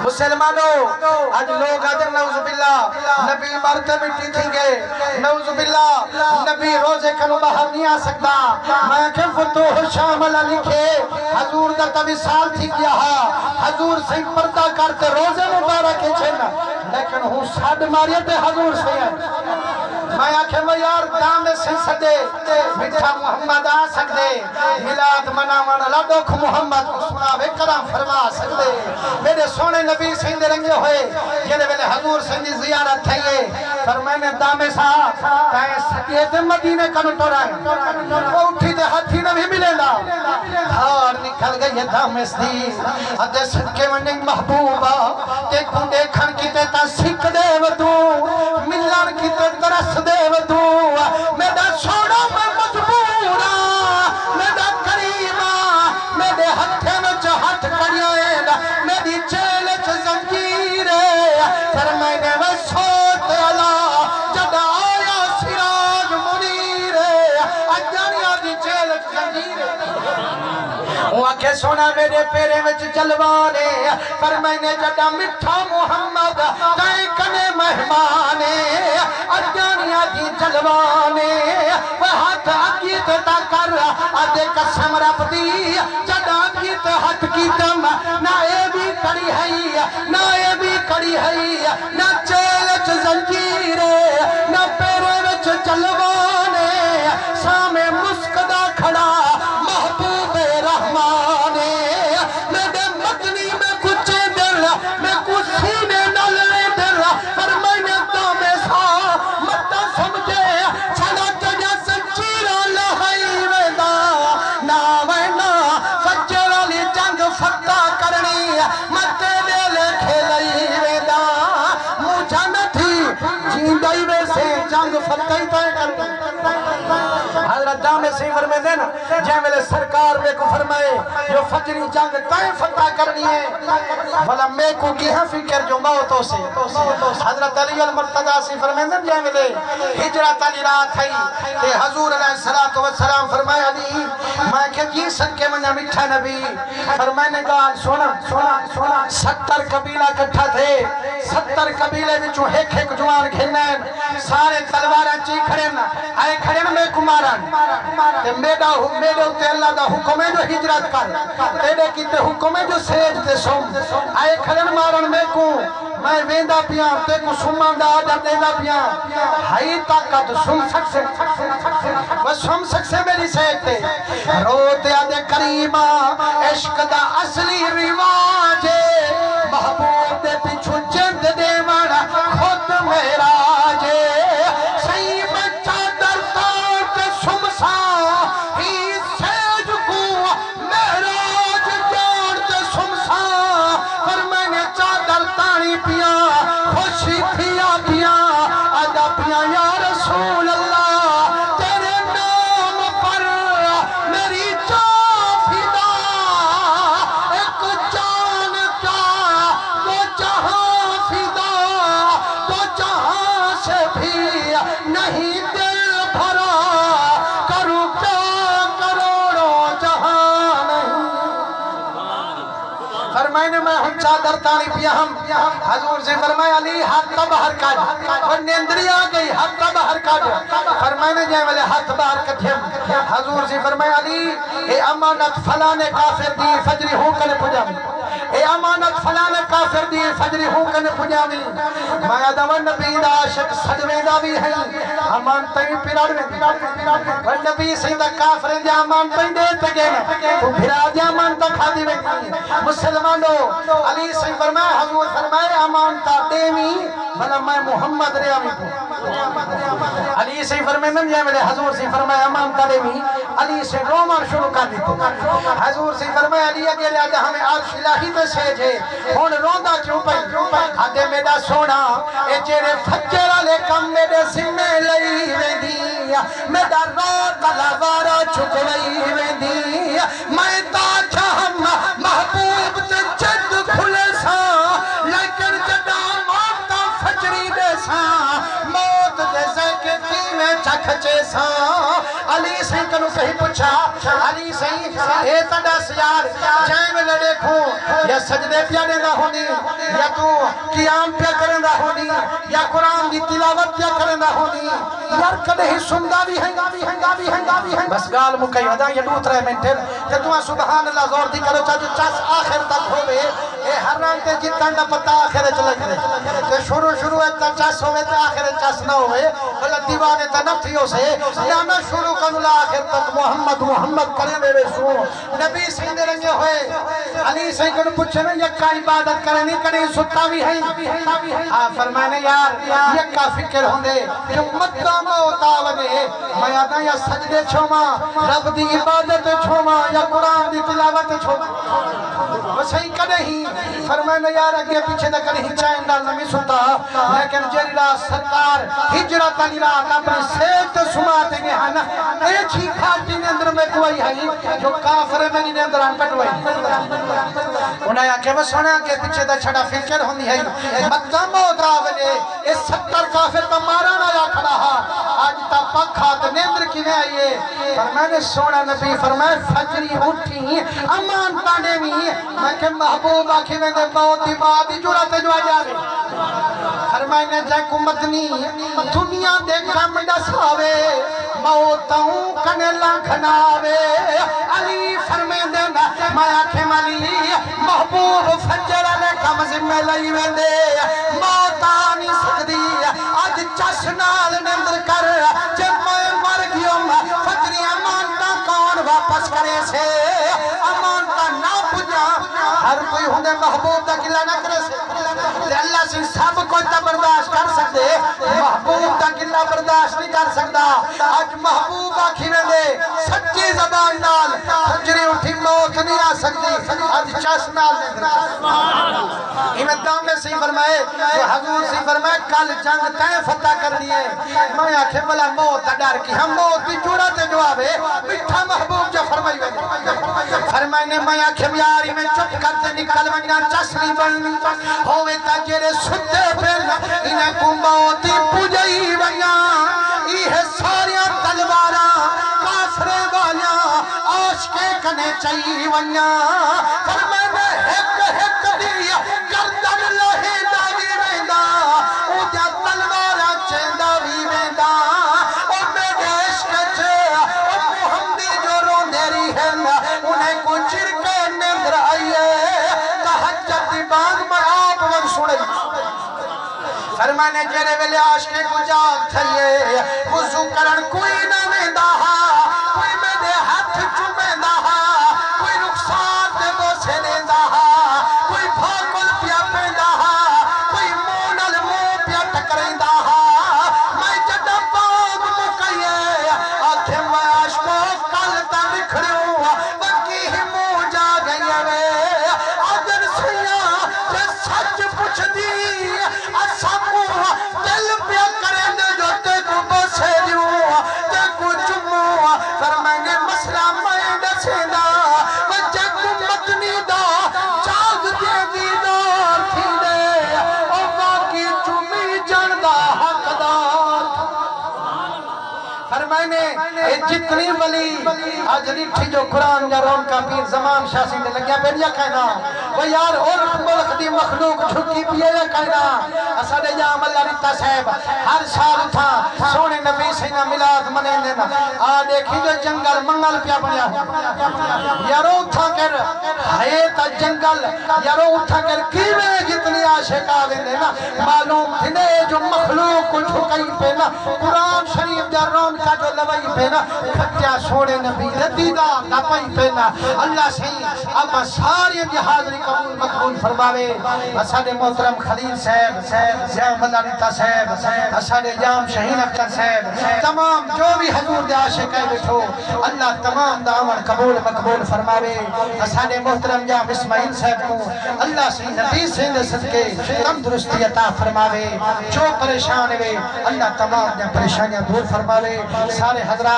مسلمانوں آج لوگ آدھر نعوذ باللہ نبی مرتے مٹی تھی گئے نعوذ باللہ نبی روزے کنو باہر نہیں آ سکتا میں کہ فتوح شاملہ لکھے حضور دا تبھی سال تھی کیا حضور سے پردہ کرتے روزے مبارک چھنا لیکن ہوں ساڑھ ماریتے حضور سے ہیں میں آکھے وہ یار دام سے سدے مٹھا محمد آ سکتے ملاد مناوان لدوک محمد کو سناوے کرم فرما سکتے میرے سونے نبی سیندے رنگے ہوئے جنہیں ویلے حضور سنجی زیارت تھے فرمائنے دامے صاحب تائیں سکیے تھے مدینے کا نٹو رہے وہ اٹھی تھے ہاتھی نہ بھی ملے دا دھار نکل گئی دامے سدی ادھے صدقے منیں محبوبہ تے کو دیکھن کی تے تا سکھ دے ودو ملان کی تے ترس دے ودو میرا سوڑا میں مجبورا میرا کریمہ میرے ہتھے میں چہت کریائے میری چیل زنجیرے فرمائنے میں سوت اللہ جب آیا سراج منیرے اجانی آدھی چیل زنجیرے وہاں کے سونا میرے پیرے میں جلوانے فرمائنے جب مٹھا محمد کائیں کنے مہمانے اجانی آدھی جلوانے وہ ہاتھ عقیت تا کر آدھے قسم رب دی جب عقیت ہاتھ کی دم نہ اے بھی کڑی ہے نہ اے بھی کڑی ہے نہ چیلچ زنجیرے نہ پیرے وچ جلوانے سامے مسکدہ کھڑا محبوب رحمانے میرے مدنی میں کچھ دل میں کچھ سینے نلے دل فرمائنے دامے سا مطا سمجھے چھنا تجھا سنچیرہ لہائی ویدہ نا وینا سچے والی جنگ فتح کرنی متے دل کھیلائی ویدہ مجھا نہ تھی جیندائی ویسے جنگ فتح ہی تائے کرنی حضرت جامع سے فرمائے دینا جائے ملے سرکار میں کو فرمائے جو فجری جنگ تائیں فتح کرنی ہے بھلا میں کو کی ہے فکر جو موتوں سے حضرت علی المرتضی سے فرمائے دینا جائے ملے ہجرت علی رات ہے کہ حضور علیہ السلام فرمائے علی میں کہ جی سکے منہ مٹھا نبی فرمائنے کا سونا 70 قبیلہ کٹھا تھے 70 قبیلے بچوں ایک جوان گھنین سارے تلوارہ چی کھڑن آئے کھڑن میں کمارن میرے ہوتے اللہ دا حکم ہے جو ہجرت کر تیرے کیتے حکم ہے جو سیج تے سوم آئے کھڑن مارن میں کو میں ویندہ پیان تے کو سمان دا آدھر دیندہ پیان ہائی طاقت سن سکسے وہ سن سکسے میری سیکتے روتے آدھے کریمہ عشق دا اصلی رواجے محبوب دے پیچھو جند دے مانا خود میرا جے صحیح بچہ در تاک سمسا ہی سیج کو میراج جانتے سمسا فرمائنے چادر تانی پیا خوشی پیا پیا آدھا پیا یا رسول اللہ تیرے نام پر میری جان فدا ایک جان کا وہ جہاں فدا وہ جہاں سے بھی نہیں دل بھرا کروں کیا کروڑوں جہاں نہیں فرمائنے میں ہم چادر تانی پیا ہم حضور سے فرمائے علی ہاتھ کا باہر کاج اور نیندری آگئی ہاتھ کا باہر کاج فرمائنے جائے والے ہاتھ باہر کٹھیں حضور سے فرمائے علی اے امانت فلانے کافر دی فجری ہوں کنے پجامی اے امانت فلانے کافر دی فجری ہوں کنے پجامی مایا دوان نبی دا عاشق صدوے دا بھی ہے امانتیں پیراڑویں اور نبی سیدہ کافر جا امانتیں دیتے گئے تو پھرا جا امانتہ کھا دی میں مسلمانوں علی سے فرمائے حضور فرمائے امانتہ دیمی بنا میں محمد ریامی کو علی سے فرمائے من جائے میرے حضور سے فرمائے امانتہ دیمی علی سے رومان شروع کر دیتے حضور سے فرمائے علی اگلے آجا ہمیں عرش الہی تے سیجھے ہون روندہ کیوں پئی آدھے میرا سونا اے جیرے فجرہ لے کم میرے سمے لئی ویندی میرا روت لوارا چھک لئی ویندی میں تاچہ ہم محبوب تے جد کھلے سا لیکن جدا موت کا فجری دے سا موت دے سکتی میں چکھ چیسا علی سہی کنو کہیں پوچھا علی سہی اے تڈا سیار جائیں میں لڑے کھوں یا سجدے پیانے نہ ہونی یا تو قیام پیا کریں نہ ہونی یا قرآن دی تلاوت پیا کریں نہ ہونی یار کدے ہی سندہ بھی ہیں بس گال مکئی ودا یہ 2-3 منٹر کہ تمہیں سبحان اللہ زور دی کرو چاہتے چاس آخر تک ہوئے اے ہر رنگ تے جتن دا پتہ آخر چلک دے کہ شروع ہے چاس ہوئے تے آخر چاس نہ ہوئے بلہ دیوانے تے نفتیوں سے یا میں شروع کروں لا آخر تک محمد کریں میرے سو نبی سہی دے رنگے ہوئے علی سہی کنو پوچھے میں یکا عبادت کریں نہیں کریں ستا بھی ہیں فرمائنے یار یکا فکر ہوں دے کہ مکہ موتا ونے میں آدھا یا سجدے چھوما رب دی عبادت چھوما یا قرآن دی تلاوت چھوما وہ صحیح کدے ہی فرمائنے یار اگے پیچھے دا کدے ہی چائن ڈال نمی ستا لیکن جری رات سرکار ہجرت علی رات اپنے سیت سماتے گے ہانا اے چھی کھاٹی نے اندر میں کوئی ہے جو کافر میں نے اندر آن پٹوائی انہیں آکے وہ سونے آکے پیچھے دا چھڑا فکر ہوندی ہے مکہ موت آونے اس 70 کافر کا مارا یا کھڑا آج تا پکھا تو نیندر کی میں آئیے فرمائنے سونا نبی فرمائے فجری اٹھی امان تانے میں کہ محبوب آکھی میں نے بہت ہی بات جڑا تے جو آ جاوے فرمائنے جائے کو مدنی دنیا دے کم ڈساوے موتاؤں کنے لنکھناوے علی فرمائے دینا میں آکھے ملی محبوب فجر علیہ کم ذمہ لئی میں دے موتانی سکدی آج چشنال نندر کر جب میں مر گیوں فجری امانتا کون واپس کرے سے امانتا نہ پجا ہر کوئی ہوندے محبوب دا گلہ نہ کرے سے اللہ سے سب کوئی تا برداشت کر سکتے محبوب دا گلہ برداشت نہیں کر سکتا آج محبوب آکھی میں دے سچی زبان نال فجری اٹھی موت نہیں آ سکتی آج چشنال نندر ایمت دام میں سی فرمائے جو حضور سی فرمائے کل جنگ تے فتح کر دیئے میں آکھے بلا موت ڈر کی ہم موت بھی جوڑا تے جوابے مٹھا محبوب جو فرمائی فرمائنے میں آکھے بیاری میں چپ کرتے نکل ونگا چسنی بننی ہوئے تاجرے ستے پھیلنا انہیں کو موتی پجئی ونگا یہ ساریاں تلوارا کافرے والیاں عاشقے کنے چاہی ونگا فرمائنے ہک دیا گردن لہے داوی ویندہ او دیا تلوارا چیندہ وی ویندہ او میرے عشق چھے او محمدی جو رو دیری ہے انہیں کو چرکے نیندر آئیے تحجت بانگ میں آپ وقت سنے فرمانے جیرے ویلے عاشقے کو جاگ تھائیے وضو کرن کوئی نہ ویندہ کوئی میں دے ہاتھ چومیندہ کوئی رخصار دے وہ سے لیندہ کوئی بھاکل پیا پیندہ کوئی مونل مو پیا ٹکریندہ میں جدہ باغ مکئیے آکھیں میں عاشقوں کل تا بکھڑیوں بکی ہی مو جا گئی وے آدر سیاں جے سچ پوچھ دی اسامو دل پیا کریں دے جو تے کو بسے دیوں تے کو چمو فرمائنے مسئلہ میں دسیندہ وجہ کو مدنی دا چاگ دے دیدار تھی دے او باقی چمی جاندہ حق دار فرمائنے اے جتنی ولی آج ریٹھی جو قرآن یا رون کا پیر زمان شاسی دے لگیا پہ یا کہنا وہ یار اور ملک دی مخلوق جھکی پیے یا کہنا اساڑے یا عمل ریتا صاحب ہر سال تھا سونے نبی سینہ ملاد منے دینا آ دیکھی جو جنگل منگل پیا بنیا یارو اٹھا کر حیط جنگل یارو اٹھا کر کیوے جتنی عاشق آوے دینا معلوم تھنے جو مخلوق کو جھکائی پہ نا قرآن شریف دے رون کا جو لوائی پہ نا کھٹیا سونے نبی دیدہ نپائی پہ نا اللہ سے اب ساری دی حاضری قبول مقبول فرماوے اساڑے محترم خلیل صاحب جام اللہ ریتا صاحب اساڑے جام شہین اکتر صاحب تمام جو بھی حضور دے عاشق ہے بیٹھو اللہ تمام دا عمل قبول مقبول فرماوے اساڑے محترم جام اسماعیل صاحب کو اللہ سے نبی سے صدقے تندرستی عطا فرماوے جو پریشان ہوئے اللہ تمام دے پریشانیاں دور فرماوے سارے حضرات